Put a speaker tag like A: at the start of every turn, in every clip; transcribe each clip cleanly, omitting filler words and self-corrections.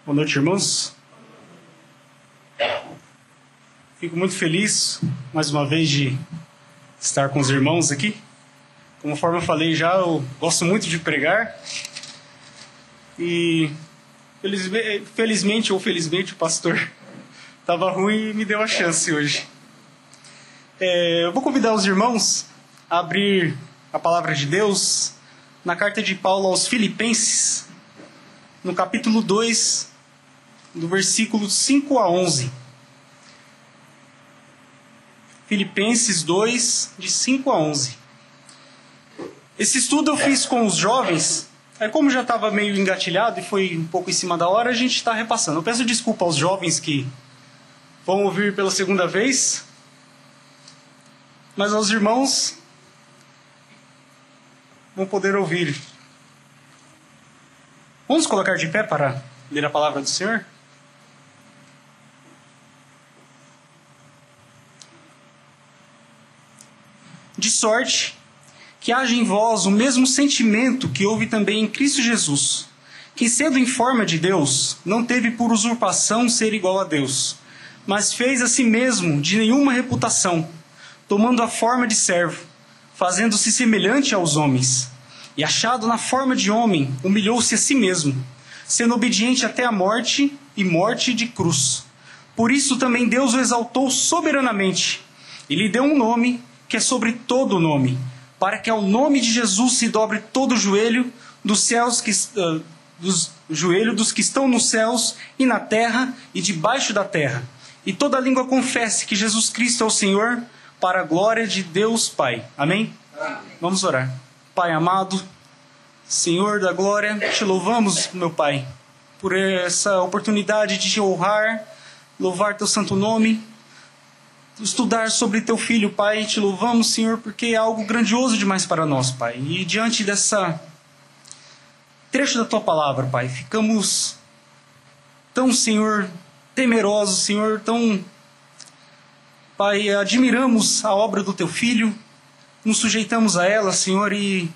A: Boa noite, irmãos. Fico muito feliz, mais uma vez, de estar com os irmãos aqui. Conforme eu falei já, eu gosto muito de pregar. E, felizmente ou felizmente, o pastor estava ruim e me deu a chance hoje. Eu vou convidar os irmãos a abrir a palavra de Deus na carta de Paulo aos Filipenses, no capítulo 2, do versículo 5 a 11. Filipenses 2, de 5 a 11. Esse estudo eu fiz com os jovens. Como já estava meio engatilhado e foi um pouco em cima da hora, a gente está repassando. Eu peço desculpa aos jovens que vão ouvir pela segunda vez, mas aos irmãos vão poder ouvir. Vamos colocar de pé para ler a palavra do Senhor? De sorte que haja em vós o mesmo sentimento que houve também em Cristo Jesus, que sendo em forma de Deus, não teve por usurpação ser igual a Deus, mas fez a si mesmo de nenhuma reputação, tomando a forma de servo, fazendo-se semelhante aos homens, e achado na forma de homem, humilhou-se a si mesmo, sendo obediente até a morte, e morte de cruz. Por isso também Deus o exaltou soberanamente, e lhe deu um nome que é sobre todo o nome, para que ao nome de Jesus se dobre todo o joelho dos céus, dos que estão nos céus e na terra e debaixo da terra, e toda língua confesse que Jesus Cristo é o Senhor, para a glória de Deus Pai. Amém? Amém. Vamos orar. Pai amado, Senhor da glória, te louvamos, meu Pai, por essa oportunidade de te honrar, louvar teu santo nome, estudar sobre teu Filho, Pai. Te louvamos, Senhor, porque é algo grandioso demais para nós, Pai. E diante dessa trecho da tua palavra, Pai, ficamos tão, Senhor, temerosos, Senhor, tão, Pai, admiramos a obra do teu Filho, nos sujeitamos a ela, Senhor, e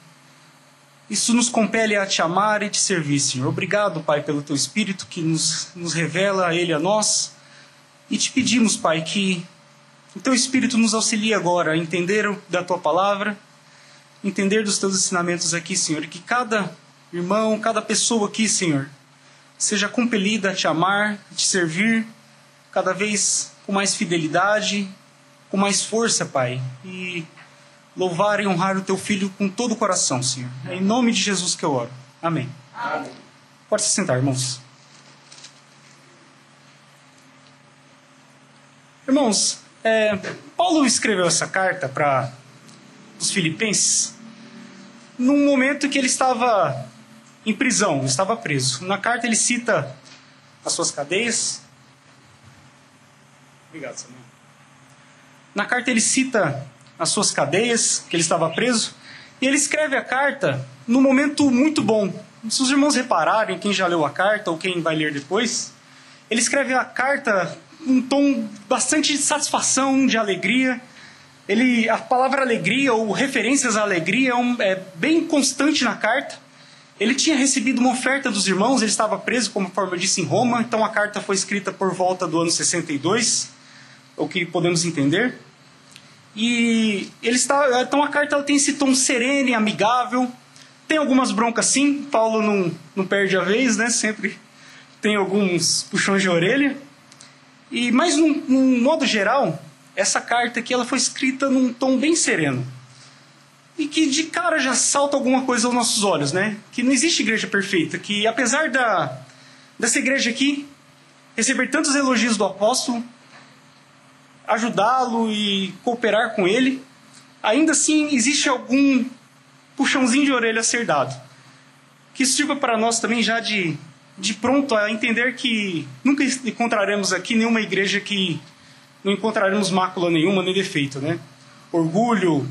A: isso nos compele a te amar e te servir, Senhor. Obrigado, Pai, pelo teu Espírito que nos revela Ele a nós. E te pedimos, Pai, que o teu Espírito nos auxilie agora a entender da tua palavra, entender dos teus ensinamentos aqui, Senhor, e que cada irmão, cada pessoa aqui, Senhor, seja compelida a te amar, a te servir, cada vez com mais fidelidade, com mais força, Pai, e louvar e honrar o teu Filho com todo o coração, Senhor. É em nome de Jesus que eu oro. Amém. Amém. Pode se sentar, irmãos. Irmãos, Paulo escreveu essa carta para os filipenses num momento que ele estava em prisão, estava preso. Na carta ele cita as suas cadeias. Obrigado, Samuel. Na carta ele cita as suas cadeias, que ele estava preso, e ele escreve a carta num momento muito bom. Se os irmãos repararem, quem já leu a carta ou quem vai ler depois, ele escreve a carta um tom bastante de satisfação, de alegria. A palavra alegria ou referências à alegria é bem constante na carta. Ele tinha recebido uma oferta dos irmãos, ele estava preso, conforme eu disse, em Roma, então a carta foi escrita por volta do ano 62, o que podemos entender. E então a carta tem esse tom sereno e amigável. Tem algumas broncas sim, Paulo não perde a vez, né? Sempre tem alguns puxões de orelha. Mas, num modo geral, essa carta aqui ela foi escrita num tom bem sereno. E que de cara já salta alguma coisa aos nossos olhos, né? Que não existe igreja perfeita. Que apesar dessa igreja aqui receber tantos elogios do apóstolo, ajudá-lo e cooperar com ele, ainda assim existe algum puxãozinho de orelha a ser dado. Que isso sirva para nós também já de pronto a entender que nunca encontraremos aqui nenhuma igreja que não encontraremos mácula nenhuma, nem defeito, né? Orgulho,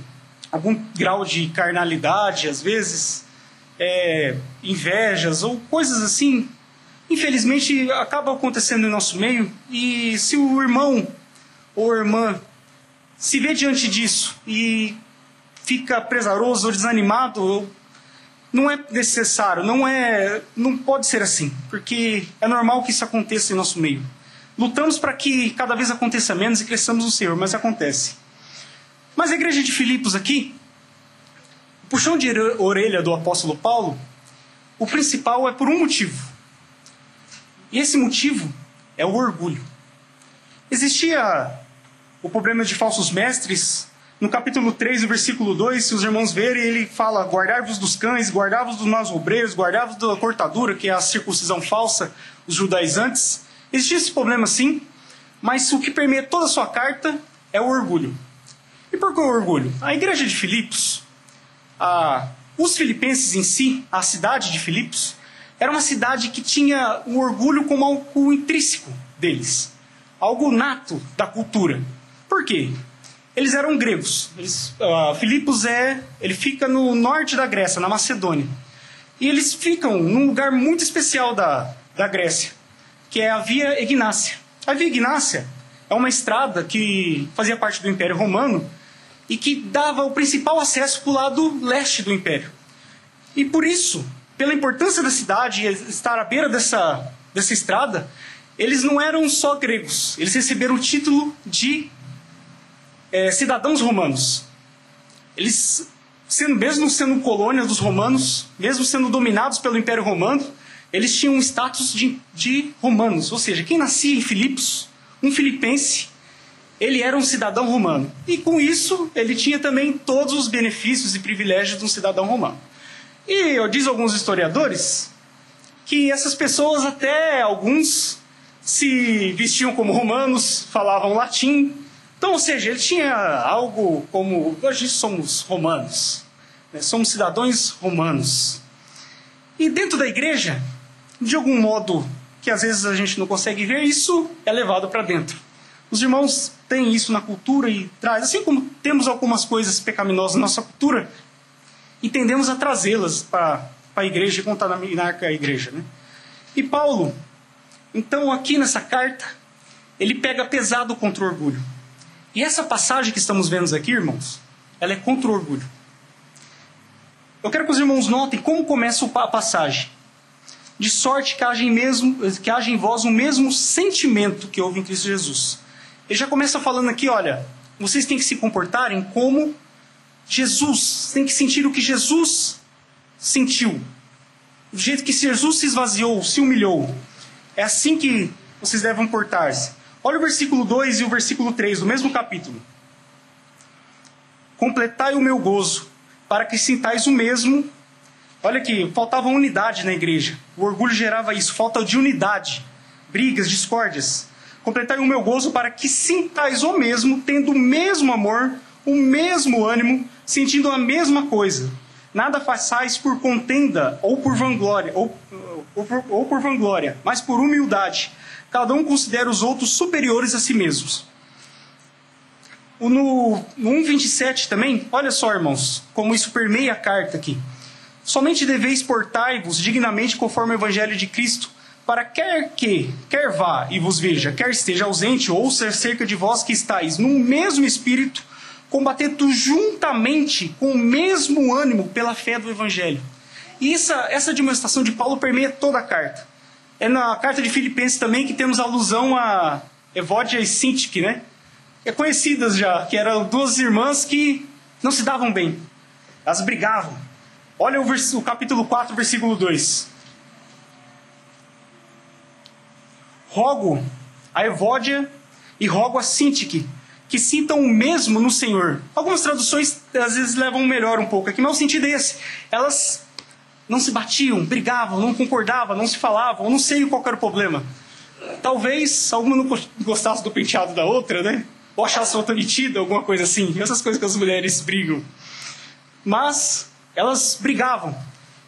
A: algum grau de carnalidade, às vezes, invejas ou coisas assim, infelizmente acabam acontecendo em nosso meio. E se o irmão ou irmã se vê diante disso e fica pesaroso ou desanimado, não é necessário, não pode ser assim, porque é normal que isso aconteça em nosso meio. Lutamos para que cada vez aconteça menos e cresçamos no Senhor, mas acontece. Mas a igreja de Filipos aqui, o puxão de orelha do apóstolo Paulo, o principal é por um motivo. E esse motivo é o orgulho. Existia o problema de falsos mestres. No capítulo 3, o versículo 2, se os irmãos verem, ele fala: guardai-vos dos cães, guardai-vos dos maus obreiros, guardai-vos da cortadura, que é a circuncisão falsa, os judaizantes. Existia esse problema sim, mas o que permeia toda a sua carta é o orgulho. E por que o orgulho? A igreja de Filipos, os filipenses em si, a cidade de Filipos, era uma cidade que tinha o orgulho como algo intrínseco deles, algo nato da cultura. Por quê? Eles eram gregos. Filipos ele fica no norte da Grécia, na Macedônia. E eles ficam num lugar muito especial da Grécia, que é a Via Egnácia. A Via Egnácia é uma estrada que fazia parte do Império Romano e que dava o principal acesso para o lado leste do Império. E por isso, pela importância da cidade e estar à beira dessa estrada, eles não eram só gregos. Eles receberam o título de cidadãos romanos. Eles, mesmo sendo colônia dos romanos, mesmo sendo dominados pelo Império Romano, eles tinham um status de romanos. Ou seja, quem nascia em Filipos, um filipense, ele era um cidadão romano. E com isso, ele tinha também todos os benefícios e privilégios de um cidadão romano. E diz alguns historiadores que essas pessoas, até alguns, se vestiam como romanos, falavam latim. Então, ou seja, ele tinha algo como: hoje somos romanos, né? Somos cidadãos romanos. E dentro da igreja, de algum modo que às vezes a gente não consegue ver, isso é levado para dentro. Os irmãos têm isso na cultura e traz, assim como temos algumas coisas pecaminosas na nossa cultura, e tendemos a trazê-las para a igreja e contaminar a igreja, né? E Paulo, então aqui nessa carta, ele pega pesado contra o orgulho. E essa passagem que estamos vendo aqui, irmãos, ela é contra o orgulho. Eu quero que os irmãos notem como começa a passagem. De sorte que haja em vós o mesmo sentimento que houve em Cristo Jesus. Ele já começa falando aqui: olha, vocês têm que se comportarem como Jesus, tem que sentir o que Jesus sentiu. Do jeito que Jesus se esvaziou, se humilhou. É assim que vocês devem portar-se. Olha o versículo 2 e o versículo 3 do mesmo capítulo. Completai o meu gozo, para que sintais o mesmo. Olha aqui, faltava unidade na igreja. O orgulho gerava isso, falta de unidade. Brigas, discórdias. Completai o meu gozo para que sintais o mesmo, tendo o mesmo amor, o mesmo ânimo, sentindo a mesma coisa. Nada façais por contenda ou por vanglória, ou por vanglória, mas por humildade. Cada um considera os outros superiores a si mesmos. No 1:27 também, olha só, irmãos, como isso permeia a carta aqui. Somente deveis portai-vos dignamente conforme o evangelho de Cristo, para quer vá e vos veja, quer esteja ausente, ouça cerca de vós que estáis no mesmo espírito, combatendo juntamente com o mesmo ânimo pela fé do evangelho. E essa demonstração de Paulo permeia toda a carta. É na carta de Filipenses também que temos alusão a Evódia e Sintique, né? Que é conhecidas já, que eram duas irmãs que não se davam bem. Elas brigavam. Olha o capítulo 4, versículo 2. Rogo a Evódia e rogo a Sintique que sintam o mesmo no Senhor. Algumas traduções às vezes levam melhor um pouco aqui, mas o sentido é esse. Elas não se batiam, brigavam, não concordavam, não se falavam, eu não sei qual era o problema. Talvez alguma não gostasse do penteado da outra, né? Ou achasse outra metida, alguma coisa assim. Essas coisas que as mulheres brigam. Mas elas brigavam.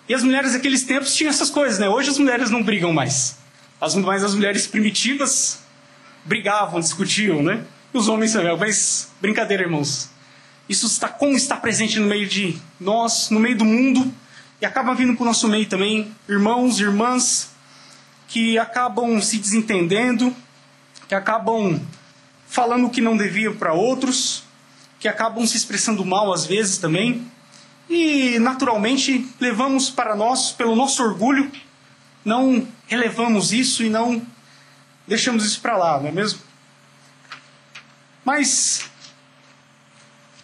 A: E as mulheres daqueles tempos tinham essas coisas, né? Hoje as mulheres não brigam mais. Mas as mulheres primitivas brigavam, discutiam, né? E os homens também. Mas, brincadeira, irmãos. Isso está presente no meio de nós, no meio do mundo. E acaba vindo para o nosso meio também. Irmãos, irmãs, que acabam se desentendendo, que acabam falando o que não deviam para outros, que acabam se expressando mal às vezes também. e naturalmente levamos para nós, pelo nosso orgulho, não relevamos isso e não deixamos isso para lá, não é mesmo? Mas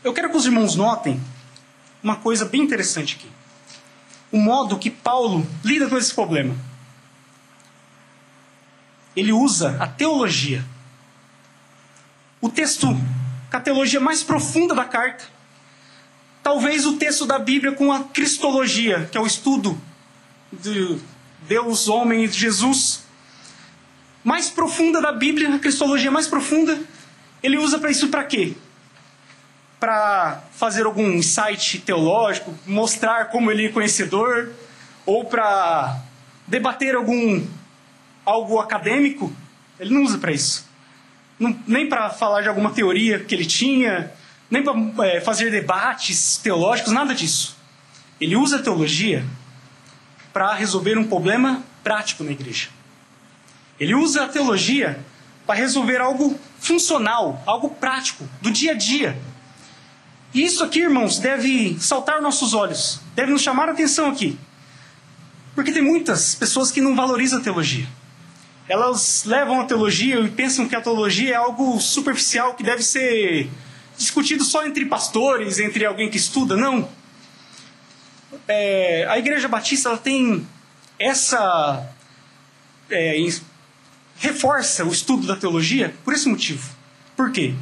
A: eu quero que os irmãos notem uma coisa bem interessante aqui. O modo que Paulo lida com esse problema. Ele usa a teologia. O texto com a teologia mais profunda da carta. Talvez o texto da Bíblia com a cristologia, que é o estudo de Deus, homem e de Jesus. Mais profunda da Bíblia, a cristologia mais profunda. Ele usa para isso para quê? Para fazer algum insight teológico, mostrar como ele é conhecedor, ou para debater algo acadêmico. Ele não usa para isso. Nem para falar de alguma teoria que ele tinha, nem para fazer debates teológicos, nada disso. Ele usa a teologia para resolver um problema prático na igreja. Ele usa a teologia para resolver algo funcional, algo prático, do dia a dia. E isso aqui, irmãos, deve saltar nossos olhos, deve nos chamar a atenção aqui. Porque tem muitas pessoas que não valorizam a teologia. Elas levam a teologia e pensam que a teologia é algo superficial, que deve ser discutido só entre pastores, entre alguém que estuda. Não. A Igreja Batista ela tem essa... reforça o estudo da teologia por esse motivo. Por quê?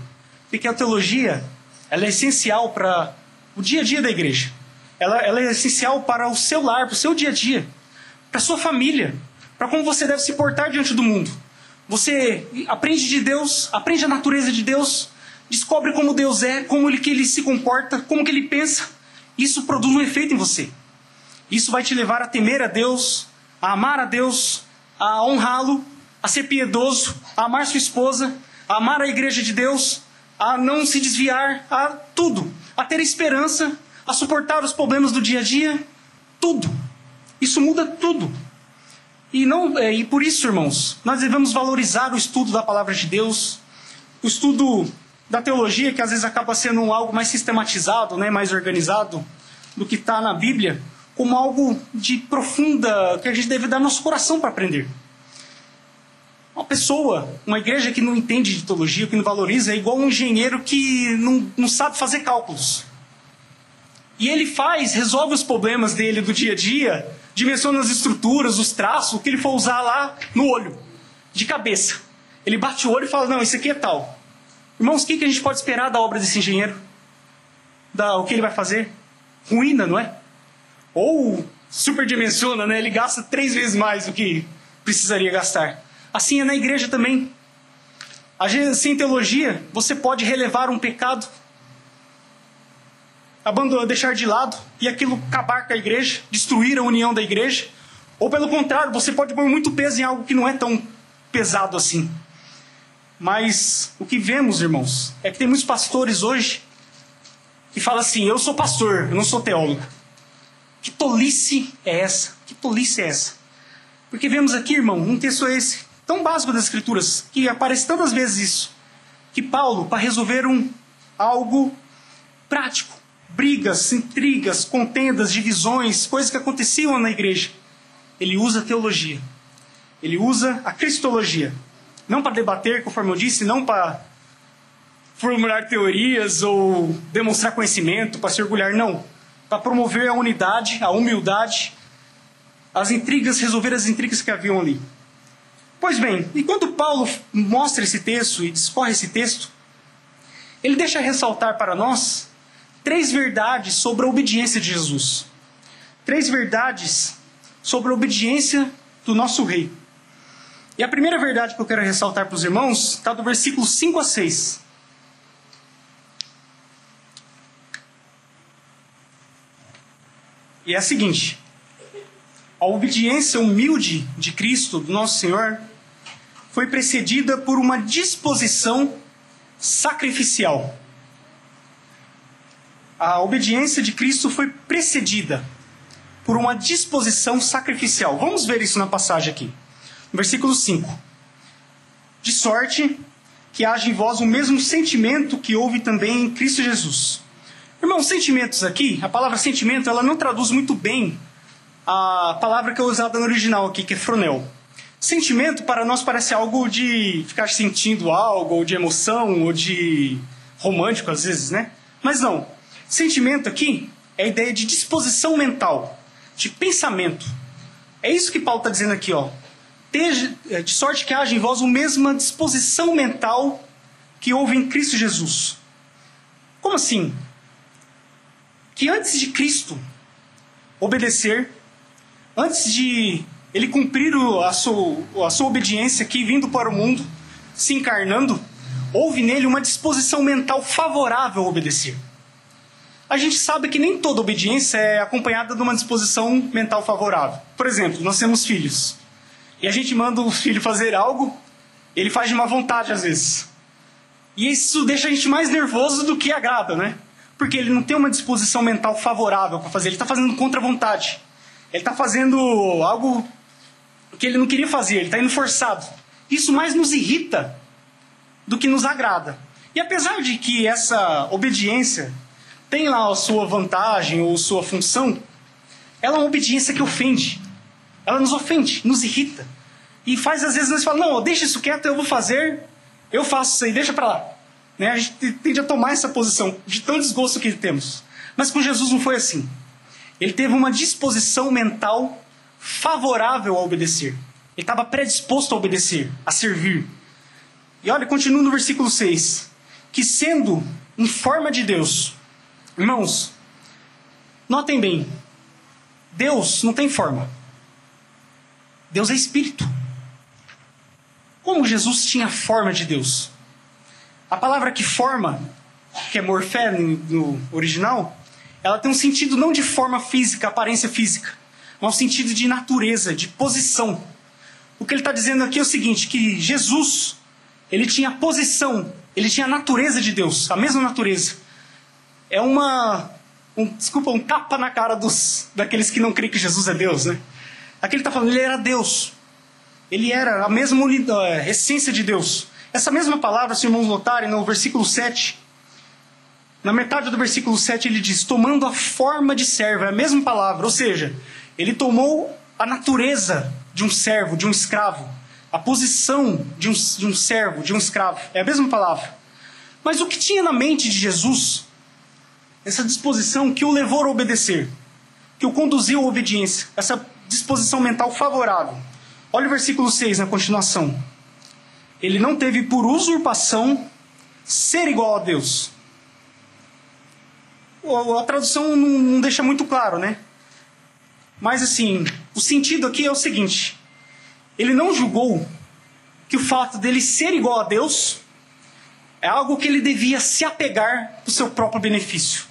A: Porque a teologia ela é essencial para o dia a dia da igreja. Ela é essencial para o seu lar, para o seu dia a dia, para a sua família, para como você deve se portar diante do mundo. Você aprende de Deus, aprende a natureza de Deus, descobre como Deus é, como que ele se comporta, como que ele pensa. Isso produz um efeito em você. Isso vai te levar a temer a Deus, a amar a Deus, a honrá-lo, a ser piedoso, a amar sua esposa, a amar a igreja de Deus, a não se desviar, a tudo, a ter esperança, a suportar os problemas do dia a dia, tudo. Isso muda tudo. E por isso, irmãos, nós devemos valorizar o estudo da palavra de Deus, o estudo da teologia, que às vezes acaba sendo algo mais sistematizado, né, mais organizado do que está na Bíblia, como algo de profunda, que a gente deve dar nosso coração para aprender. Uma pessoa, uma igreja que não entende de teologia, que não valoriza, é igual um engenheiro que não sabe fazer cálculos. E ele resolve os problemas dele do dia a dia, dimensiona as estruturas, os traços, o que ele for usar lá no olho, de cabeça. Ele bate o olho e fala, não, isso aqui é tal. Irmãos, o que a gente pode esperar da obra desse engenheiro? O que ele vai fazer? Ruína, não é? Ou superdimensiona, né? Ele gasta 3 vezes mais do que precisaria gastar. Assim é na igreja também. Sem teologia, você pode relevar um pecado, deixar de lado, e aquilo acabar com a igreja, destruir a união da igreja. Ou pelo contrário, você pode pôr muito peso em algo que não é tão pesado assim. Mas o que vemos, irmãos, é que tem muitos pastores hoje que falam assim, eu sou pastor, eu não sou teólogo. Que tolice é essa? Que tolice é essa? Porque vemos aqui, irmão, um texto esse, tão básico das Escrituras, que aparece tantas vezes isso, que Paulo, para resolver algo prático, brigas, intrigas, contendas, divisões, coisas que aconteciam na igreja, ele usa a teologia, ele usa a cristologia, não para debater, conforme eu disse, não para formular teorias ou demonstrar conhecimento, para se orgulhar, não, para promover a unidade, a humildade, resolver as intrigas que haviam ali. Pois bem, e quando Paulo mostra esse texto e discorre esse texto, ele deixa ressaltar para nós 3 verdades sobre a obediência de Jesus. 3 verdades sobre a obediência do nosso rei. E a primeira verdade que eu quero ressaltar para os irmãos está do versículo 5 a 6. E é a seguinte: a obediência humilde de Cristo, do nosso Senhor, foi precedida por uma disposição sacrificial. A obediência de Cristo foi precedida por uma disposição sacrificial. Vamos ver isso na passagem aqui. No versículo 5. De sorte que haja em vós o mesmo sentimento que houve também em Cristo Jesus. Irmão, sentimentos aqui, a palavra sentimento, ela não traduz muito bem a palavra que é usada no original aqui, que é fronel. Sentimento para nós parece algo de ficar sentindo algo, ou de emoção, ou de romântico às vezes, né? Mas não. Sentimento aqui é a ideia de disposição mental, de pensamento. É isso que Paulo está dizendo aqui, ó. De sorte que haja em vós a mesma disposição mental que houve em Cristo Jesus. Como assim? Que antes de Cristo obedecer, antes de ele cumprir a sua obediência aqui, vindo para o mundo, se encarnando, houve nele uma disposição mental favorável a obedecer. A gente sabe que nem toda obediência é acompanhada de uma disposição mental favorável. Por exemplo, nós temos filhos. E a gente manda o filho fazer algo, ele faz de má vontade às vezes. E isso deixa a gente mais nervoso do que agrada, né? Porque ele não tem uma disposição mental favorável para fazer. Ele está fazendo contra a vontade. Ele está fazendo algo que ele não queria fazer. Ele está indo forçado. Isso mais nos irrita do que nos agrada. E apesar de que essa obediência tem lá a sua vantagem ou sua função, ela é uma obediência que ofende. Ela nos ofende, nos irrita. E faz às vezes nós falamos, não, deixa isso quieto, eu vou fazer, eu faço isso aí, deixa pra lá. Né? A gente tende a tomar essa posição, de tão desgosto que temos. Mas com Jesus não foi assim. Ele teve uma disposição mental favorável a obedecer. Ele estava predisposto a obedecer, a servir. E olha, continua no versículo 6. Que sendo em forma de Deus, irmãos, notem bem, Deus não tem forma. Deus é espírito. Como Jesus tinha a forma de Deus? A palavra que forma, que é morfé no original, ela tem um sentido não de forma física, aparência física, mas um sentido de natureza, de posição. O que ele está dizendo aqui é o seguinte, que Jesus, ele tinha a posição, ele tinha a natureza de Deus, a mesma natureza. É um tapa na cara daqueles que não creem que Jesus é Deus, né? Aqui ele está falando, ele era Deus. Ele era a mesma essência de Deus. Essa mesma palavra, se irmãos notarem, no versículo 7, na metade do versículo 7 ele diz, tomando a forma de servo, é a mesma palavra, ou seja, ele tomou a natureza de um servo, de um escravo, a posição de um servo, de um escravo, é a mesma palavra. Mas o que tinha na mente de Jesus, essa disposição que o levou a obedecer, que o conduziu à obediência, essa disposição mental favorável. Olha o versículo 6 na continuação. Ele não teve por usurpação ser igual a Deus. A tradução não deixa muito claro, né? Mas assim, o sentido aqui é o seguinte. Ele não julgou que o fato dele ser igual a Deus é algo que ele devia se apegar para o seu próprio benefício.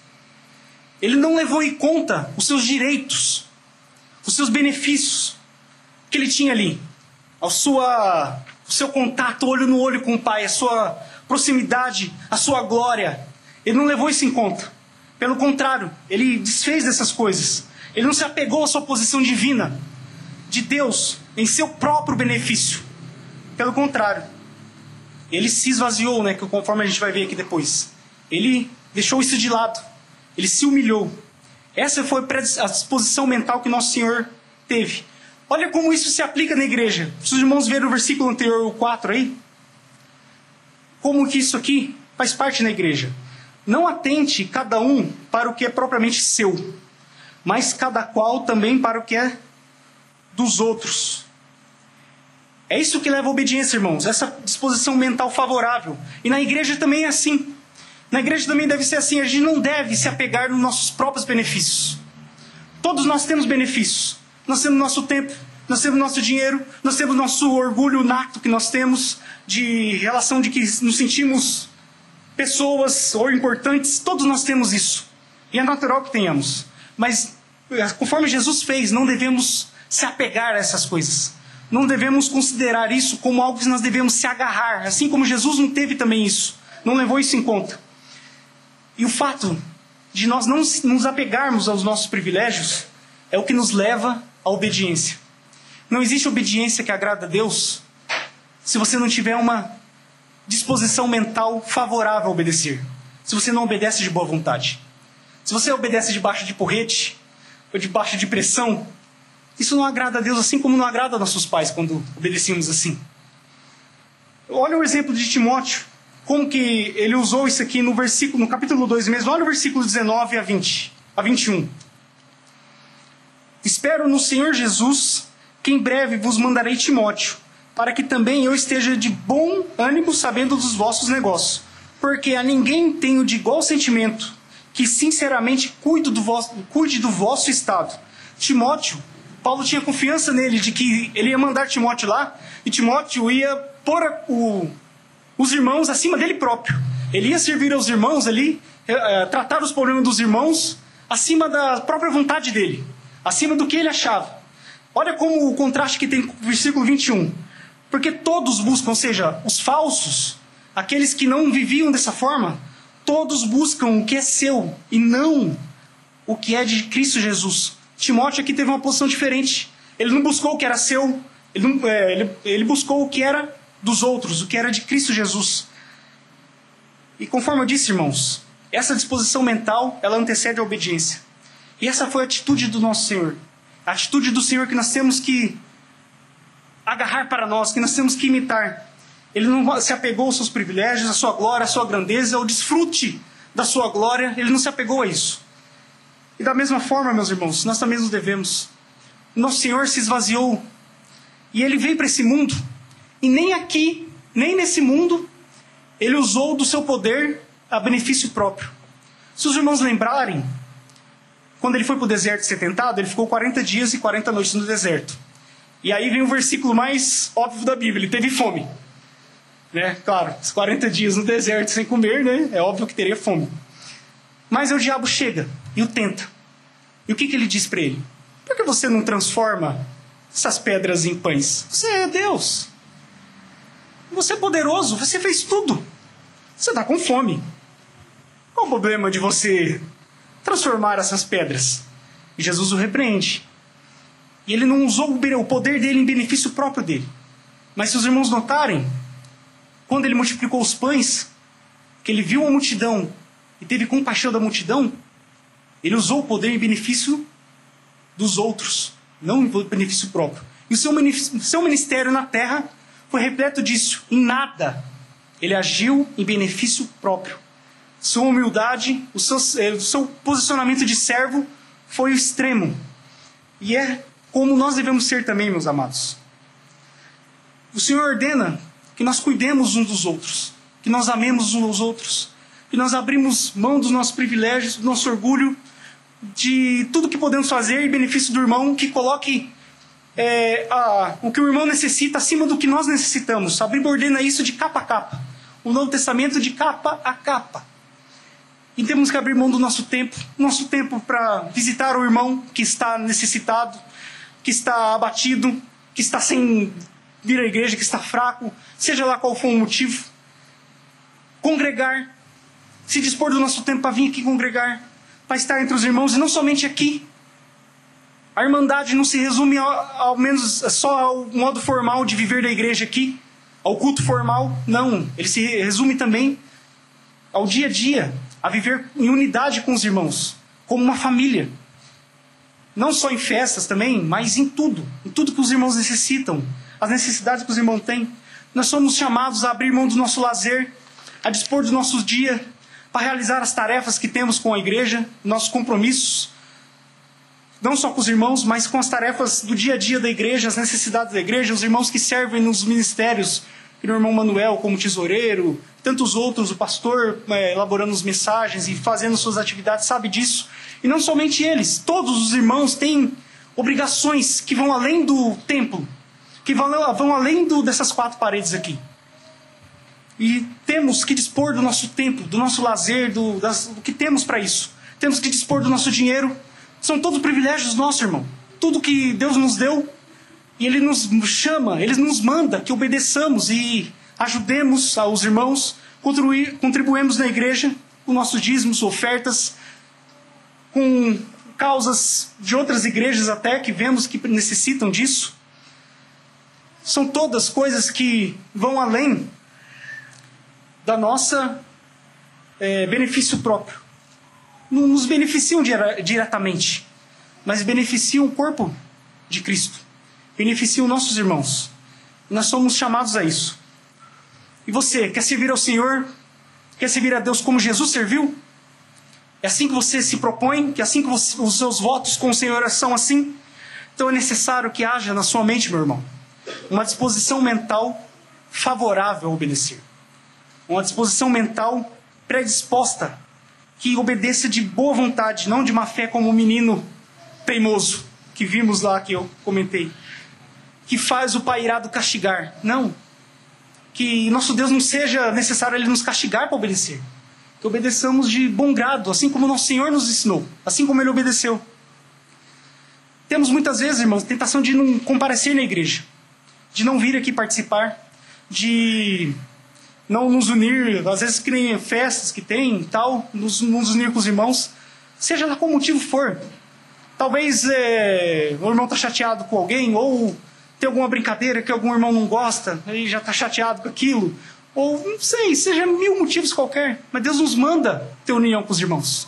A: Ele não levou em conta os seus direitos, os seus benefícios que ele tinha ali. O seu contato olho no olho com o Pai, a sua proximidade, a sua glória. Ele não levou isso em conta. Pelo contrário, ele desfez dessas coisas. Ele não se apegou à sua posição divina, de Deus, em seu próprio benefício. Pelo contrário, ele se esvaziou, né, conforme a gente vai ver aqui depois. Ele deixou isso de lado. Ele se humilhou. Essa foi a disposição mental que Nosso Senhor teve. Olha como isso se aplica na igreja. Se os irmãos verem o versículo anterior, o 4 aí. Como que isso aqui faz parte na igreja. Não atente cada um para o que é propriamente seu, mas cada qual também para o que é dos outros. É isso que leva à obediência, irmãos. Essa disposição mental favorável. E na igreja também é assim. Na igreja também deve ser assim. A gente não deve se apegar nos nossos próprios benefícios. Todos nós temos benefícios. Nós temos nosso tempo, nós temos nosso dinheiro, nós temos nosso orgulho nato que nós temos de relação de que nos sentimos pessoas ou importantes. Todos nós temos isso. E é natural que tenhamos. Mas, conforme Jesus fez, não devemos se apegar a essas coisas. Não devemos considerar isso como algo que nós devemos se agarrar. Assim como Jesus não teve também isso. Não levou isso em conta. E o fato de nós não nos apegarmos aos nossos privilégios é o que nos leva à obediência. Não existe obediência que agrada a Deus se você não tiver uma disposição mental favorável a obedecer. Se você não obedece de boa vontade. se você obedece debaixo de porrete, ou debaixo de pressão, isso não agrada a Deus, assim como não agrada a nossos pais quando obedecíamos assim. Olha o exemplo de Timóteo, como que ele usou isso aqui no capítulo 2 mesmo. Olha o versículo 19 a 21. Espero no Senhor Jesus, que em breve vos mandarei Timóteo, para que também eu esteja de bom ânimo sabendo dos vossos negócios. Porque a ninguém tenho de igual sentimento, que sinceramente cuide do vosso estado. Timóteo, Paulo tinha confiança nele, de que ele ia mandar Timóteo lá, e Timóteo ia pôr os irmãos acima dele próprio. Ele ia servir aos irmãos ali, tratar os problemas dos irmãos, acima da própria vontade dele, acima do que ele achava. Olha como o contraste que tem com o versículo 21. Porque todos buscam, ou seja, os falsos, aqueles que não viviam dessa forma, todos buscam o que é seu e não o que é de Cristo Jesus. Timóteo aqui teve uma posição diferente. Ele não buscou o que era seu, ele buscou o que era dos outros, o que era de Cristo Jesus. E conforme eu disse, irmãos, essa disposição mental, ela antecede a obediência. E essa foi a atitude do nosso Senhor. A atitude do Senhor que nós temos que agarrar para nós, que nós temos que imitar. Ele não se apegou aos seus privilégios, à sua glória, à sua grandeza, ao desfrute da sua glória. Ele não se apegou a isso. E da mesma forma, meus irmãos, nós também nos devemos. Nosso Senhor se esvaziou. E Ele veio para esse mundo. E nem aqui, nem nesse mundo, Ele usou do seu poder a benefício próprio. Se os irmãos lembrarem, quando Ele foi para o deserto ser tentado, Ele ficou 40 dias e 40 noites no deserto. E aí vem o versículo mais óbvio da Bíblia. Ele teve fome. Né? Claro, 40 dias no deserto sem comer, né? É óbvio que teria fome. Mas o diabo chega e o tenta. E o que ele diz para ele? Por que você não transforma essas pedras em pães? Você é Deus. Você é poderoso, você fez tudo. Você está com fome. Qual o problema de você transformar essas pedras? E Jesus o repreende. E ele não usou o poder dele em benefício próprio dele. Mas se os irmãos notarem, quando ele multiplicou os pães, que ele viu a multidão e teve compaixão da multidão, ele usou o poder em benefício dos outros, não em benefício próprio. E o seu ministério na terra foi repleto disso. Em nada ele agiu em benefício próprio. Sua humildade, o seu posicionamento de servo foi o extremo. E é como nós devemos ser também, meus amados. O Senhor ordena que nós cuidemos uns dos outros, que nós amemos uns aos outros, que nós abrimos mão dos nossos privilégios, do nosso orgulho, de tudo que podemos fazer em benefício do irmão, que coloque o que o irmão necessita acima do que nós necessitamos. A Bíblia ordena isso de capa a capa. O Novo Testamento de capa a capa. E temos que abrir mão do nosso tempo para visitar o irmão que está necessitado, que está abatido, que está sem vir à igreja, que está fraco, seja lá qual for o motivo. Congregar, se dispor do nosso tempo para vir aqui congregar, para estar entre os irmãos, e não somente aqui. A irmandade não se resume ao menos só ao modo formal de viver da igreja aqui, ao culto formal, não. Ele se resume também ao dia a dia, a viver em unidade com os irmãos, como uma família. Não só em festas também, mas em tudo que os irmãos necessitam, as necessidades que os irmãos têm. Nós somos chamados a abrir mão do nosso lazer, a dispor do nosso dia, para realizar as tarefas que temos com a igreja, nossos compromissos, não só com os irmãos, mas com as tarefas do dia a dia da igreja, as necessidades da igreja, os irmãos que servem nos ministérios, o irmão Manuel como tesoureiro, tantos outros, o pastor elaborando as mensagens e fazendo suas atividades, sabe disso. E não somente eles, todos os irmãos têm obrigações que vão além do templo, que vão além dessas quatro paredes aqui. E temos que dispor do nosso tempo, do nosso lazer, do que temos para isso. Temos que dispor do nosso dinheiro. São todos privilégios nossos, irmão. Tudo que Deus nos deu, e Ele nos chama, Ele nos manda que obedeçamos e ajudemos aos irmãos, contribuemos na igreja com nossos dízimos, ofertas, com causas de outras igrejas até, que vemos que necessitam disso. São todas coisas que vão além da nossa benefício próprio. não nos beneficiam diretamente, mas beneficiam o corpo de Cristo, beneficiam nossos irmãos. E nós somos chamados a isso. E você, quer servir ao Senhor? Quer servir a Deus como Jesus serviu? É assim que você se propõe? Que é assim que os seus votos com o Senhor são assim? Então é necessário que haja na sua mente, meu irmão, uma disposição mental favorável a obedecer. Uma disposição mental predisposta, que obedeça de boa vontade, não de má fé como o menino teimoso que vimos lá, que eu comentei, que faz o pai irado castigar. Não. Que nosso Deus não seja necessário Ele nos castigar para obedecer. Que obedeçamos de bom grado, assim como nosso Senhor nos ensinou, assim como Ele obedeceu. Temos muitas vezes, irmãos, tentação de não comparecer na igreja, de não vir aqui participar, de não nos unir, às vezes que nem festas que tem e tal, nos unir com os irmãos, seja lá qual motivo for. Talvez o irmão está chateado com alguém, ou tem alguma brincadeira que algum irmão não gosta, aí já está chateado com aquilo, ou não sei, seja mil motivos qualquer, mas Deus nos manda ter união com os irmãos.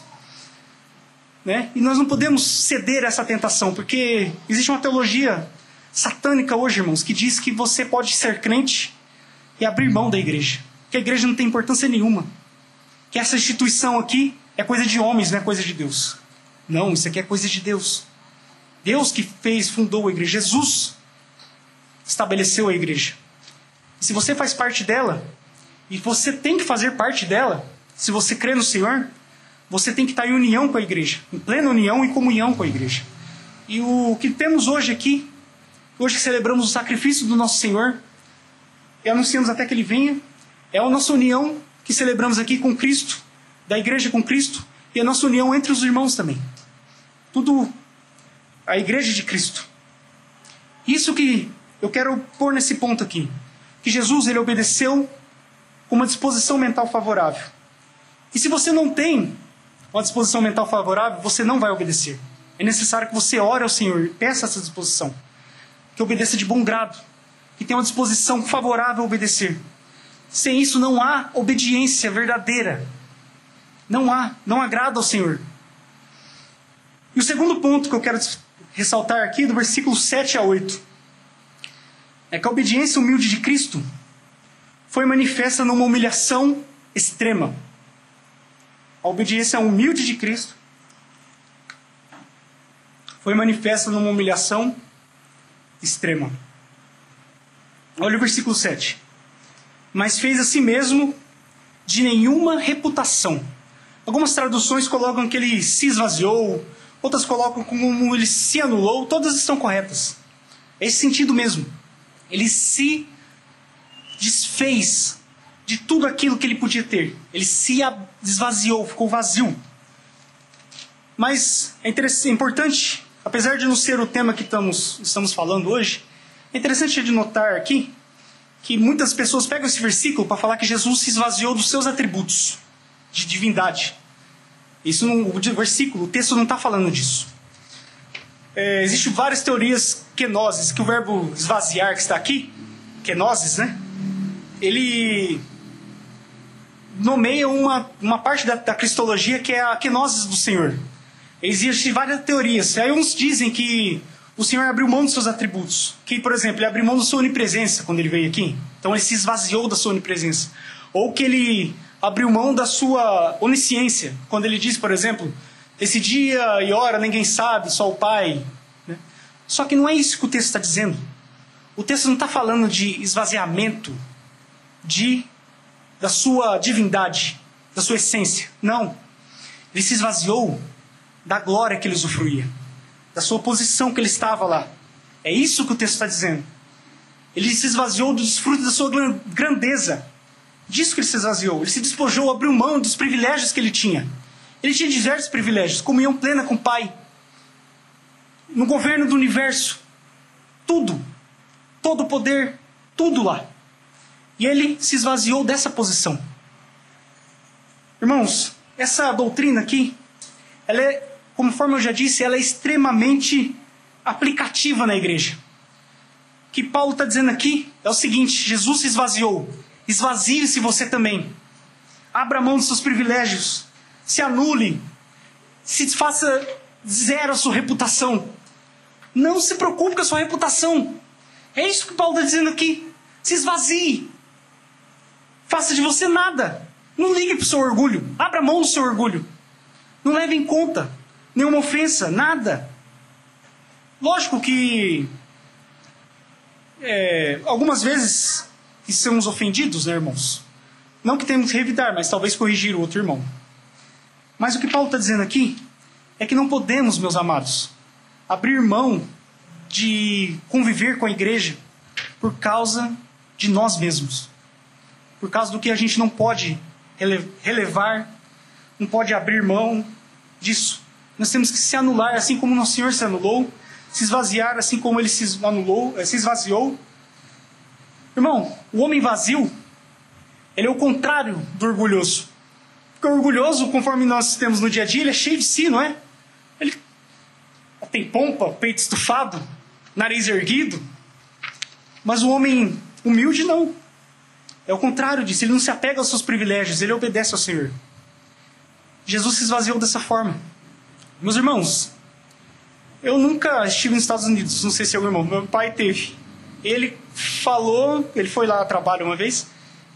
A: Né? E nós não podemos ceder a essa tentação, porque existe uma teologia satânica hoje, irmãos, que diz que você pode ser crente e abrir mão da igreja, que a igreja não tem importância nenhuma, que essa instituição aqui é coisa de homens, não é coisa de Deus. Não, isso aqui é coisa de Deus. Deus que fundou a igreja, Jesus estabeleceu a igreja. E se você faz parte dela, e você tem que fazer parte dela, se você crê no Senhor, você tem que estar em união com a igreja, em plena união e comunhão com a igreja. E o que temos hoje aqui, hoje que celebramos o sacrifício do nosso Senhor, e anunciamos até que Ele venha, é a nossa união que celebramos aqui com Cristo, da igreja com Cristo, e a nossa união entre os irmãos também. Tudo a igreja de Cristo. Isso que eu quero pôr nesse ponto aqui, que Jesus Ele obedeceu com uma disposição mental favorável. E se você não tem uma disposição mental favorável, você não vai obedecer. É necessário que você ore ao Senhor, peça essa disposição, que obedeça de bom grado, que tenha uma disposição favorável a obedecer. Sem isso não há obediência verdadeira. Não agrada ao Senhor. E o segundo ponto que eu quero ressaltar aqui, do versículo 7 a 8, é que a obediência humilde de Cristo foi manifesta numa humilhação extrema. A obediência humilde de Cristo foi manifesta numa humilhação extrema. Olha o versículo 7. Mas fez a si mesmo de nenhuma reputação. Algumas traduções colocam que ele se esvaziou, outras colocam como ele se anulou, todas estão corretas. É esse sentido mesmo. Ele se desfez de tudo aquilo que ele podia ter. Ele se esvaziou, ficou vazio. Mas é importante, apesar de não ser o tema que estamos falando hoje, é interessante de notar aqui que muitas pessoas pegam esse versículo para falar que Jesus se esvaziou dos seus atributos de divindade. Isso no versículo, o texto não está falando disso. Existem várias teorias kenoses, que o verbo esvaziar que está aqui, kenosis, né? Ele nomeia uma parte da cristologia que é a kenosis do Senhor. Existem várias teorias. Aí uns dizem que o Senhor abriu mão dos seus atributos. Que, por exemplo, ele abriu mão da sua onipresença quando ele veio aqui. Então ele se esvaziou da sua onipresença. Ou que ele abriu mão da sua onisciência. Quando ele diz, por exemplo, esse dia e hora ninguém sabe, só o Pai. Né? Só que não é isso que o texto está dizendo. O texto não está falando de esvaziamento da sua divindade, da sua essência. Não. Ele se esvaziou da glória que ele usufruía, da sua posição que ele estava lá. É isso que o texto está dizendo. Ele se esvaziou do desfruto da sua grandeza. Disso que ele se esvaziou. Ele se despojou, abriu mão dos privilégios que ele tinha. Ele tinha diversos privilégios. Comunhão plena com o Pai. No governo do universo. Tudo. Todo o poder. Tudo lá. E ele se esvaziou dessa posição. Irmãos, essa doutrina aqui, ela é, conforme eu já disse, ela é extremamente aplicativa na igreja. O que Paulo está dizendo aqui é o seguinte: Jesus se esvaziou. Esvazie-se você também. Abra mão dos seus privilégios. Se anule. se faça zero a sua reputação. Não se preocupe com a sua reputação. É isso que Paulo está dizendo aqui. Se esvazie. Faça de você nada. Não ligue para o seu orgulho. Abra mão do seu orgulho. Não leve em conta nenhuma ofensa, nada. Lógico que algumas vezes somos ofendidos, né, irmãos? Não que temos que revidar, mas talvez corrigir o outro irmão. Mas o que Paulo está dizendo aqui é que não podemos, meus amados, abrir mão de conviver com a igreja por causa de nós mesmos. Por causa do que a gente não pode relevar, não pode abrir mão disso. Nós temos que se anular, assim como nosso Senhor se anulou, se esvaziar, assim como Ele se esvaziou. Irmão, o homem vazio, ele é o contrário do orgulhoso. Porque o orgulhoso, conforme nós temos no dia a dia, ele é cheio de si, não é? Ele tem pompa, peito estufado, nariz erguido. Mas o homem humilde não. É o contrário disso, ele não se apega aos seus privilégios, ele obedece ao Senhor. Jesus se esvaziou dessa forma. Meus irmãos, eu nunca estive nos Estados Unidos, não sei se é o meu irmão, meu pai teve. Ele falou, ele foi lá a trabalho uma vez,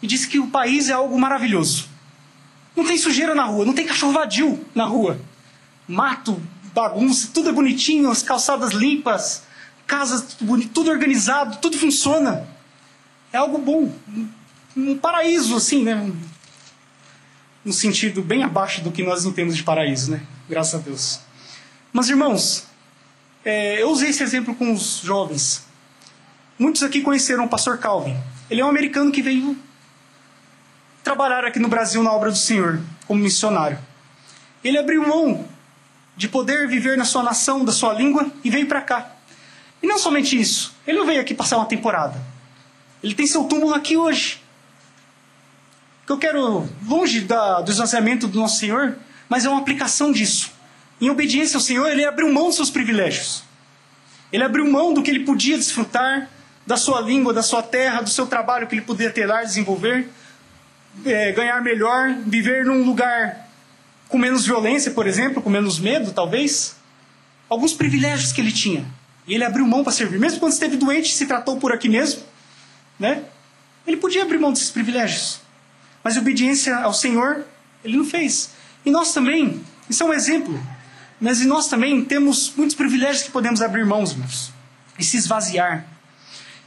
A: e disse que o país é algo maravilhoso. Não tem sujeira na rua, não tem cachorro vadio na rua. Mato, bagunça, tudo é bonitinho, as calçadas limpas, casas tudo organizado, tudo funciona. É algo bom. Um paraíso, assim, né? No sentido bem abaixo do que nós entendemos de paraíso, né? Graças a Deus. Mas, irmãos, eu usei esse exemplo com os jovens. Muitos aqui conheceram o pastor Calvin. Ele é um americano que veio trabalhar aqui no Brasil na obra do Senhor, como missionário. Ele abriu mão de poder viver na sua nação, da sua língua, e veio para cá. E não somente isso, ele não veio aqui passar uma temporada. Ele tem seu túmulo aqui hoje. Que eu quero, longe do esvaziamento do nosso Senhor, mas é uma aplicação disso. Em obediência ao Senhor, ele abriu mão dos seus privilégios. Ele abriu mão do que ele podia desfrutar, da sua língua, da sua terra, do seu trabalho que ele podia ter lá, desenvolver, ganhar melhor, viver num lugar com menos violência, por exemplo, com menos medo, talvez. Alguns privilégios que ele tinha. E ele abriu mão para servir. Mesmo quando esteve doente, se tratou por aqui mesmo, né? Ele podia abrir mão desses privilégios. Mas a obediência ao Senhor, ele não fez. E nós também, isso é um exemplo, mas nós também temos muitos privilégios que podemos abrir mãos, irmãos, e se esvaziar.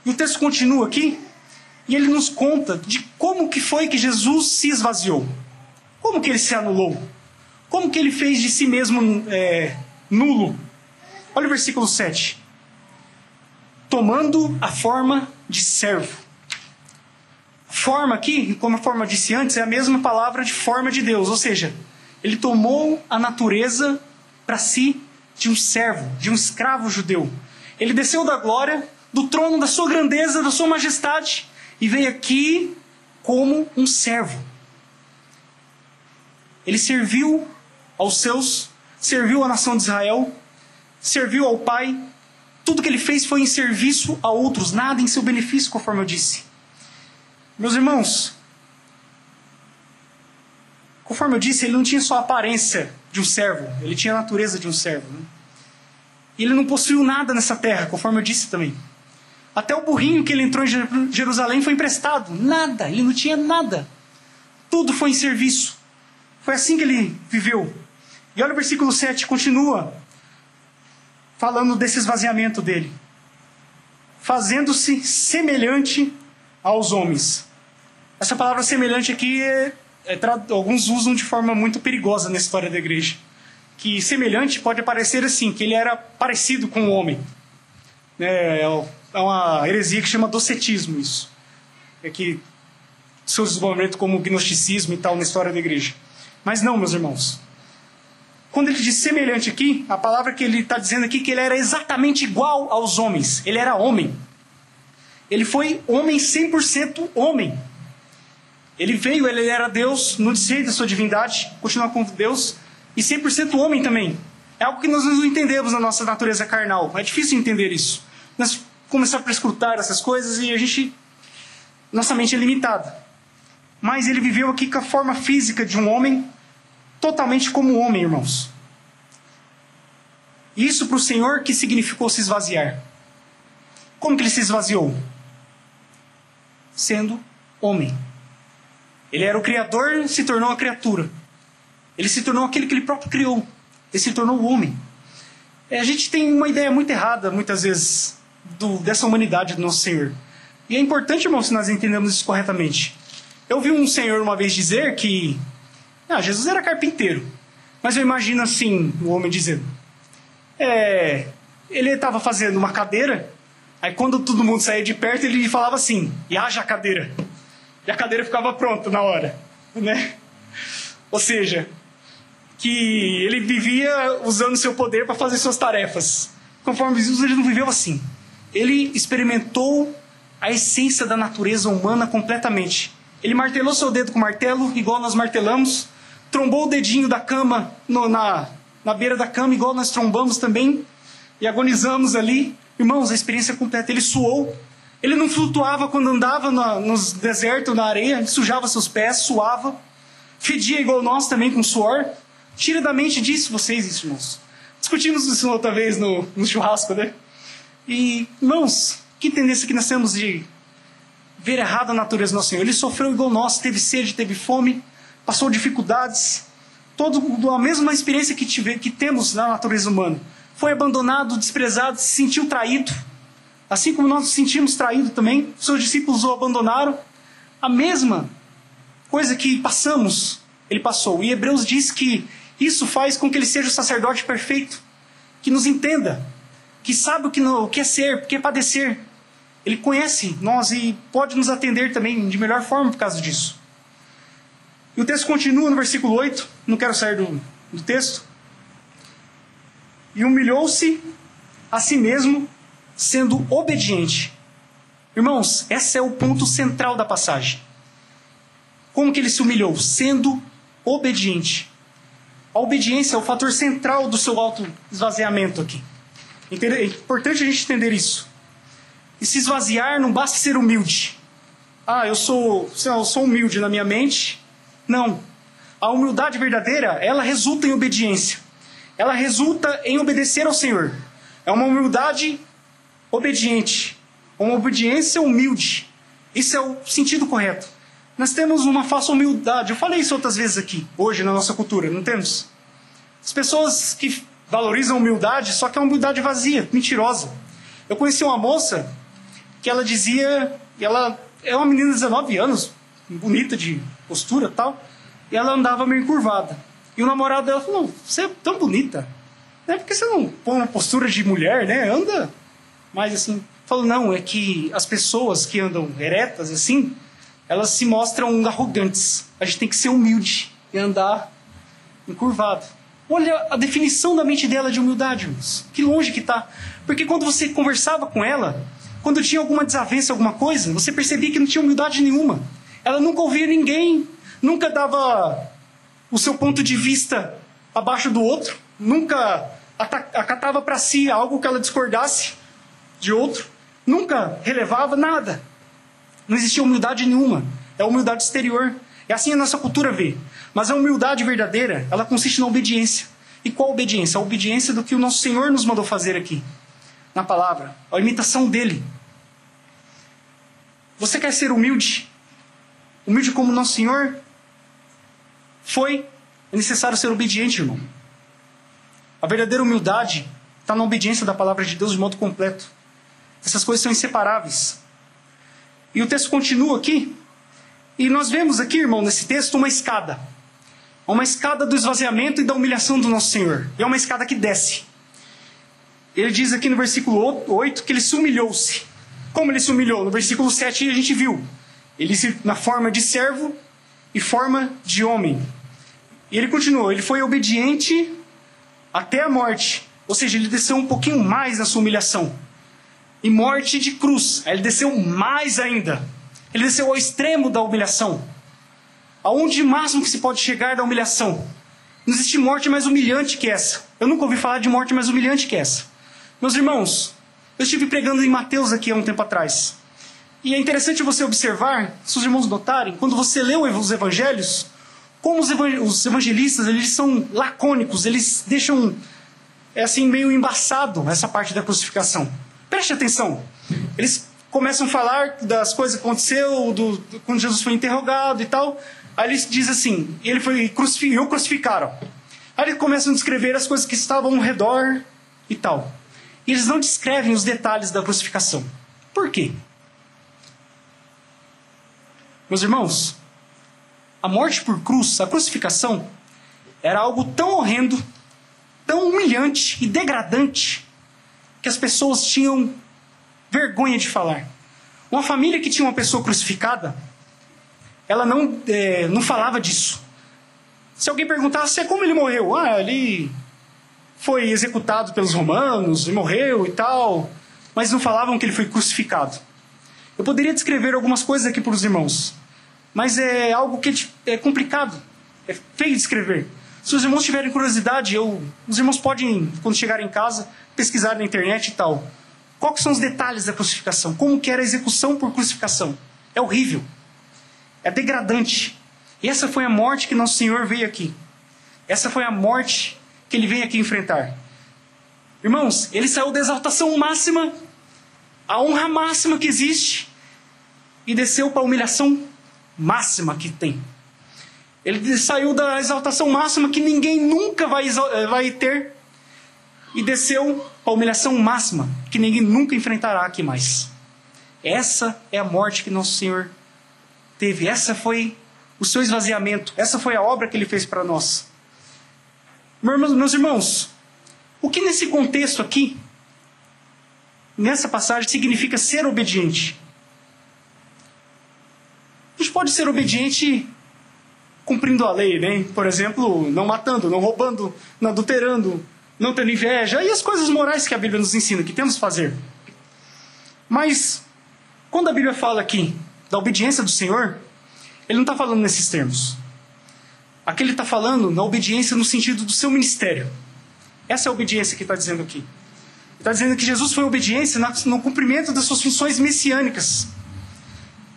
A: E o texto continua aqui, e ele nos conta de como que foi que Jesus se esvaziou. Como que ele se anulou? Como que ele fez de si mesmo nulo? Olha o versículo 7. Tomando a forma de servo. Forma aqui, como a forma disse antes, é a mesma palavra de forma de Deus. Ou seja, ele tomou a natureza para si de um servo, de um escravo judeu. Ele desceu da glória, do trono da sua grandeza, da sua majestade, e veio aqui como um servo. Ele serviu aos seus, serviu à nação de Israel, serviu ao Pai. Tudo que ele fez foi em serviço a outros, nada em seu benefício, conforme eu disse. Meus irmãos, conforme eu disse, ele não tinha só a aparência de um servo, ele tinha a natureza de um servo. Né? Ele não possuiu nada nessa terra, conforme eu disse também. Até o burrinho que ele entrou em Jerusalém foi emprestado. Nada, ele não tinha nada. Tudo foi em serviço. Foi assim que ele viveu. E olha o versículo 7, continua falando desse esvaziamento dele. Fazendo-se semelhante aos homens. Essa palavra semelhante aqui, alguns usam de forma muito perigosa na história da igreja. Que semelhante pode parecer assim, que ele era parecido com o homem. É uma heresia que chama docetismo isso. É que seu desenvolvimento como gnosticismo e tal na história da igreja. Mas não, meus irmãos. Quando ele diz semelhante aqui, a palavra que ele está dizendo aqui é que ele era exatamente igual aos homens. Ele era homem. Ele foi homem 100% homem. Ele veio, ele era Deus, no desfeito da sua divindade, continua com Deus, e 100% homem também. É algo que nós não entendemos na nossa natureza carnal. É difícil entender isso. Nós começamos a prescrutar essas coisas e nossa mente é limitada. Mas ele viveu aqui com a forma física de um homem, totalmente como homem, irmãos. E isso para o Senhor que significou se esvaziar. Como que ele se esvaziou? Sendo homem. Ele era o Criador e se tornou a criatura. Ele se tornou aquele que ele próprio criou. Ele se tornou o homem. A gente tem uma ideia muito errada, muitas vezes, dessa humanidade do nosso Senhor. E é importante, irmãos, se nós entendemos isso corretamente. Eu vi um senhor uma vez dizer que Jesus era carpinteiro. Mas eu imagino assim, o homem dizendo. Ele estava fazendo uma cadeira, aí quando todo mundo saía de perto, ele falava assim, e haja a cadeira. E a cadeira ficava pronta na hora. Né? Ou seja, que ele vivia usando seu poder para fazer suas tarefas. Conforme Jesus, ele não viveu assim. Ele experimentou a essência da natureza humana completamente. Ele martelou seu dedo com martelo, igual nós martelamos, trombou o dedinho da cama na beira da cama, igual nós trombamos também, e agonizamos ali. Irmãos, a experiência completa. Ele suou. Ele não flutuava quando andava nos desertos, na areia. Ele sujava seus pés, suava. Fedia igual nós também, com suor. Tira da mente disso vocês, irmãos. Discutimos isso outra vez no churrasco, né? E, irmãos, que tendência que nós temos de ver errado a natureza do nosso Senhor. Ele sofreu igual nós, teve sede, teve fome, passou dificuldades. A mesma experiência que temos na natureza humana. Foi abandonado, desprezado, se sentiu traído. Assim como nós nos sentimos traídos também, seus discípulos o abandonaram. A mesma coisa que passamos, ele passou. E Hebreus diz que isso faz com que ele seja o sacerdote perfeito, que nos entenda, que sabe o que é ser, o que é padecer. Ele conhece nós e pode nos atender também de melhor forma por causa disso. E o texto continua no versículo 8, não quero sair do texto. E humilhou-se a si mesmo, sendo obediente. Irmãos, esse é o ponto central da passagem. Como que ele se humilhou? Sendo obediente. A obediência é o fator central do seu auto-esvaziamento aqui. É importante a gente entender isso. E se esvaziar não basta ser humilde. Eu sou humilde na minha mente. Não. A humildade verdadeira, ela resulta em obediência. Ela resulta em obedecer ao Senhor. É uma humildade obediente. Uma obediência humilde. Isso é o sentido correto. Nós temos uma falsa humildade. Eu falei isso outras vezes aqui, hoje na nossa cultura, não temos? As pessoas que valorizam a humildade, só que é uma humildade vazia, mentirosa. Eu conheci uma moça que ela dizia, ela é uma menina de 19 anos, bonita de postura e tal, e ela andava meio encurvada. E o namorado dela falou, você é tão bonita, né? Por que você não põe uma postura de mulher, né? Anda mais assim. Falou, não, é que as pessoas que andam eretas assim, elas se mostram arrogantes. A gente tem que ser humilde e andar encurvado. Olha a definição da mente dela de humildade, irmãos. Que longe que está. Porque quando você conversava com ela, quando tinha alguma desavença, alguma coisa, você percebia que não tinha humildade nenhuma. Ela nunca ouvia ninguém, nunca dava o seu ponto de vista abaixo do outro, nunca acatava para si algo que ela discordasse de outro, nunca relevava nada. Não existia humildade nenhuma. É a humildade exterior. É assim a nossa cultura vê. Mas a humildade verdadeira, ela consiste na obediência. E qual obediência? A obediência do que o nosso Senhor nos mandou fazer aqui, na palavra. A imitação dele. Você quer ser humilde? Humilde como o nosso Senhor foi? É necessário ser obediente, irmão. A verdadeira humildade está na obediência da palavra de Deus de modo completo. Essas coisas são inseparáveis. E o texto continua aqui. E nós vemos aqui, irmão, nesse texto, uma escada. Uma escada do esvaziamento e da humilhação do nosso Senhor. E é uma escada que desce. Ele diz aqui no versículo 8 que ele se humilhou-se. Como ele se humilhou? No versículo 7 a gente viu. Ele na forma de servo e forma de homem. E ele continuou. Ele foi obediente até a morte. Ou seja, ele desceu um pouquinho mais na sua humilhação. E morte de cruz. Aí ele desceu mais ainda. Ele desceu ao extremo da humilhação. Aonde máximo que se pode chegar da humilhação. Não existe morte mais humilhante que essa. Eu nunca ouvi falar de morte mais humilhante que essa. Meus irmãos, eu estive pregando em Mateus aqui há um tempo atrás. E é interessante você observar, se os irmãos notarem, quando você lê os evangelhos, como os evangelistas, eles são lacônicos, eles deixam é assim meio embaçado essa parte da crucificação. Preste atenção. Eles começam a falar das coisas que aconteceu, quando Jesus foi interrogado e tal. Aí eles dizem assim, ele foi crucificaram. Aí eles começam a descrever as coisas que estavam ao redor e tal. E eles não descrevem os detalhes da crucificação. Por quê? Meus irmãos, a morte por cruz, a crucificação, era algo tão horrendo, tão humilhante e degradante, que as pessoas tinham vergonha de falar. Uma família que tinha uma pessoa crucificada, ela não falava disso. Se alguém perguntasse como ele morreu, ele foi executado pelos romanos e morreu e tal, mas não falavam que ele foi crucificado. Eu poderia descrever algumas coisas aqui para os irmãos, mas é algo que é complicado, é feio de escrever. Se os irmãos tiverem curiosidade, os irmãos podem, quando chegarem em casa, pesquisar na internet e tal. Quais são os detalhes da crucificação? Como que era a execução por crucificação? É horrível. É degradante. E essa foi a morte que Nosso Senhor veio aqui. Essa foi a morte que Ele veio aqui enfrentar. Irmãos, Ele saiu da exaltação máxima, a honra máxima que existe, e desceu para a humilhação máxima que tem. Ele saiu da exaltação máxima que ninguém nunca vai ter, e desceu para a humilhação máxima que ninguém nunca enfrentará aqui mais. Essa é a morte que Nosso Senhor teve. Essa foi o seu esvaziamento. Essa foi a obra que Ele fez para nós. Meus irmãos, o que nesse contexto aqui, nessa passagem, significa ser obediente? A gente pode ser obediente cumprindo a lei, né? Por exemplo, não matando, não roubando, não adulterando, não tendo inveja, e as coisas morais que a Bíblia nos ensina, que temos que fazer. Mas, quando a Bíblia fala aqui da obediência do Senhor, Ele não está falando nesses termos. Aqui Ele está falando na obediência no sentido do seu ministério. Essa é a obediência que está dizendo aqui. Ele está dizendo que Jesus foi obediência no cumprimento das suas funções messiânicas.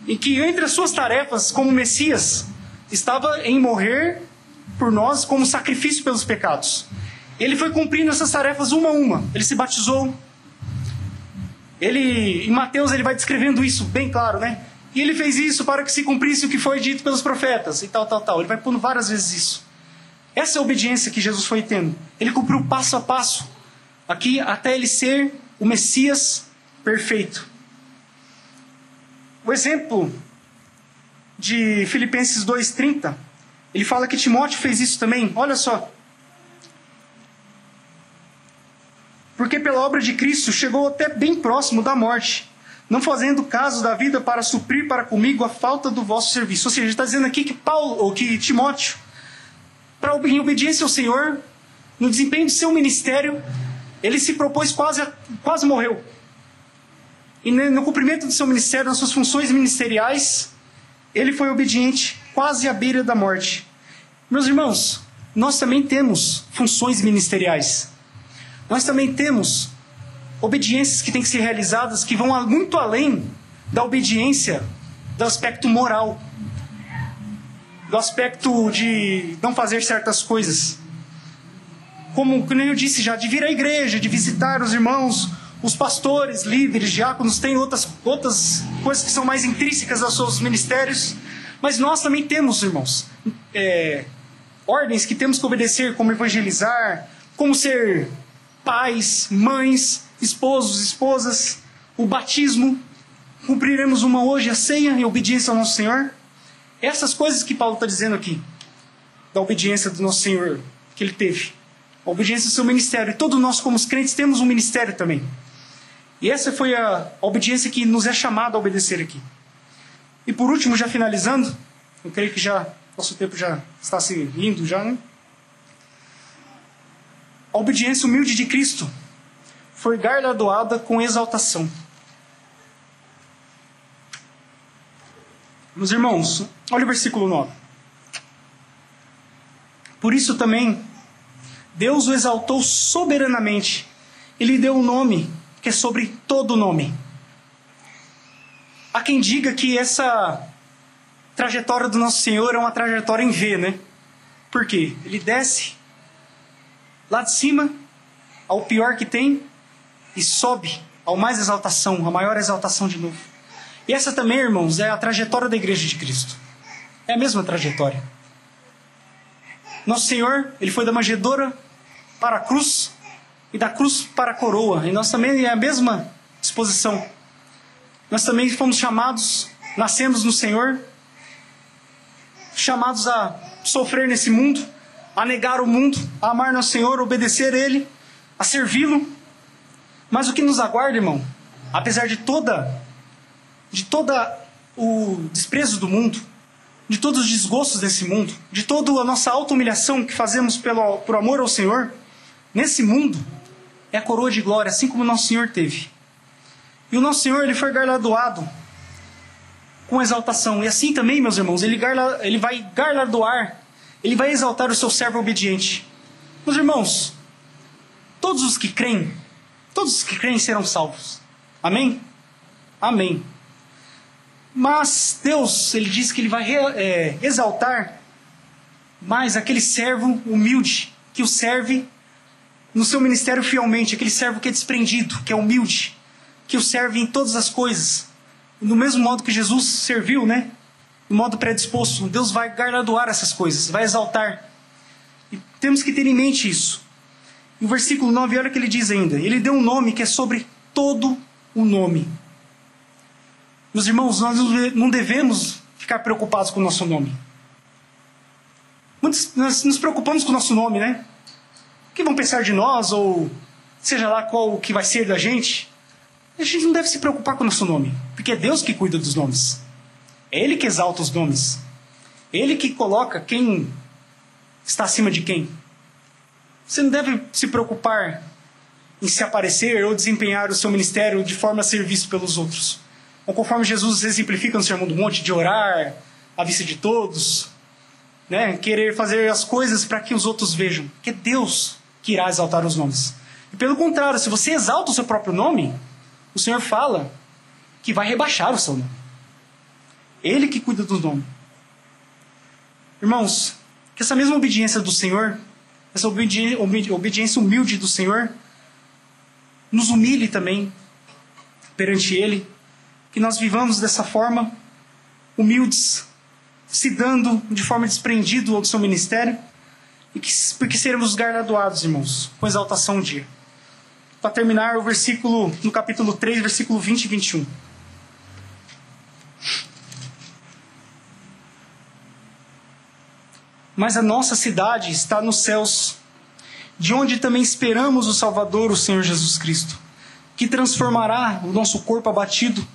A: E que entre as suas tarefas como Messias, estava em morrer por nós como sacrifício pelos pecados. Ele foi cumprindo essas tarefas uma a uma. Ele se batizou. Em Mateus ele vai descrevendo isso bem claro, né? E ele fez isso para que se cumprisse o que foi dito pelos profetas e tal. Ele vai pondo várias vezes isso. Essa é a obediência que Jesus foi tendo. Ele cumpriu passo a passo aqui até ele ser o Messias perfeito. O exemplo de Filipenses 2,30, ele fala que Timóteo fez isso também. Olha só. Porque pela obra de Cristo chegou até bem próximo da morte, não fazendo caso da vida para suprir para comigo a falta do vosso serviço. Ou seja, ele está dizendo aqui que Timóteo, em obediência ao Senhor, no desempenho do seu ministério, ele se propôs quase morreu. E no cumprimento do seu ministério, nas suas funções ministeriais, ele foi obediente quase à beira da morte. Meus irmãos, nós também temos funções ministeriais. Nós também temos obediências que têm que ser realizadas que vão muito além da obediência do aspecto moral, do aspecto de não fazer certas coisas. Como eu disse já, de vir à igreja, de visitar os irmãos, os pastores, líderes, diáconos, têm outras coisas que são mais intrínsecas aos seus ministérios, mas nós também temos, irmãos, ordens que temos que obedecer, como evangelizar, como ser pais, mães, esposos, esposas, o batismo, cumpriremos uma hoje, a ceia, em obediência ao nosso Senhor. Essas coisas que Paulo está dizendo aqui, da obediência do nosso Senhor, que ele teve, a obediência do seu ministério, e todos nós como os crentes temos um ministério também. E essa foi a obediência que nos é chamado a obedecer aqui. E por último, já finalizando, eu creio que nosso tempo já está se indo já, né? A obediência humilde de Cristo foi galardoada com exaltação. Meus irmãos, olha o versículo 9. Por isso também, Deus o exaltou soberanamente e lhe deu um nome que é sobre todo nome. Há quem diga que essa trajetória do nosso Senhor é uma trajetória em V, né? Por quê? Ele desce lá de cima ao pior que tem e sobe ao mais exaltação, a maior exaltação de novo. E essa também, irmãos, é a trajetória da igreja de Cristo. É a mesma trajetória. Nosso Senhor, Ele foi da manjedoura para a cruz e da cruz para a coroa. E nós também é a mesma disposição. Nós também fomos chamados, nascemos no Senhor, chamados a sofrer nesse mundo, a negar o mundo, a amar nosso Senhor, a obedecer a Ele, a servi-lo. Mas o que nos aguarda, irmão, apesar de toda o desprezo do mundo, de todos os desgostos desse mundo, de toda a nossa auto-humilhação que fazemos por amor ao Senhor, nesse mundo é a coroa de glória, assim como o nosso Senhor teve. E o nosso Senhor, Ele foi galardoado com exaltação. E assim também, meus irmãos, Ele vai galardoar, Ele vai exaltar o seu servo obediente. Meus irmãos, todos os que creem serão salvos. Amém? Amém. Mas Deus, Ele diz que Ele vai exaltar mais aquele servo humilde que o serve no seu ministério fielmente, aquele servo que é desprendido, que é humilde, que o serve em todas as coisas, do mesmo modo que Jesus serviu, né? No modo predisposto. Deus vai galardoar essas coisas, vai exaltar. E temos que ter em mente isso. E o versículo 9, olha o que ele diz ainda. Ele deu um nome que é sobre todo o nome. Meus irmãos, nós não devemos ficar preocupados com o nosso nome. Muitos nós nos preocupamos com o nosso nome, né? O que vão pensar de nós, ou seja lá qual o que vai ser da gente. A gente não deve se preocupar com o nosso nome, porque é Deus que cuida dos nomes. É Ele que exalta os nomes. É Ele que coloca quem está acima de quem. Você não deve se preocupar em se aparecer ou desempenhar o seu ministério de forma a ser visto pelos outros. Ou conforme Jesus exemplifica no Sermão do Monte, de orar à vista de todos, né? Querer fazer as coisas para que os outros vejam. Que é Deus que irá exaltar os nomes. E pelo contrário, se você exalta o seu próprio nome, o Senhor fala que vai rebaixar o seu nome. Ele que cuida do nome. Irmãos, que essa mesma obediência do Senhor, essa obediência humilde do Senhor, nos humilhe também perante Ele. Que nós vivamos dessa forma, humildes, se dando de forma desprendida ao seu ministério, porque seremos galardoados, irmãos, com exaltação um dia. Para terminar, o versículo, no capítulo 3, versículo 20 e 21. Mas a nossa cidade está nos céus, de onde também esperamos o Salvador, o Senhor Jesus Cristo, que transformará o nosso corpo abatido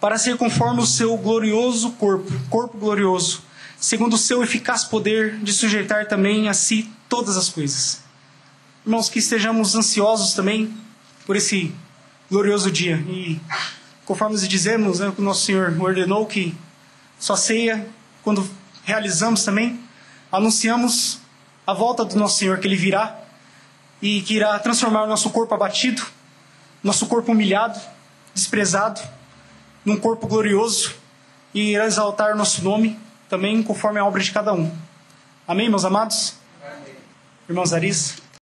A: para ser conforme o seu glorioso corpo glorioso, segundo o seu eficaz poder de sujeitar também a si todas as coisas. Irmãos, que estejamos ansiosos também por esse glorioso dia. E conforme nós dizemos, né, o nosso Senhor ordenou que sua ceia, quando realizamos também, anunciamos a volta do nosso Senhor, que Ele virá e que irá transformar o nosso corpo abatido, nosso corpo humilhado, desprezado, num corpo glorioso, e irá exaltar o nosso nome também conforme a obra de cada um. Amém, meus amados? Amém. Irmãos Aris?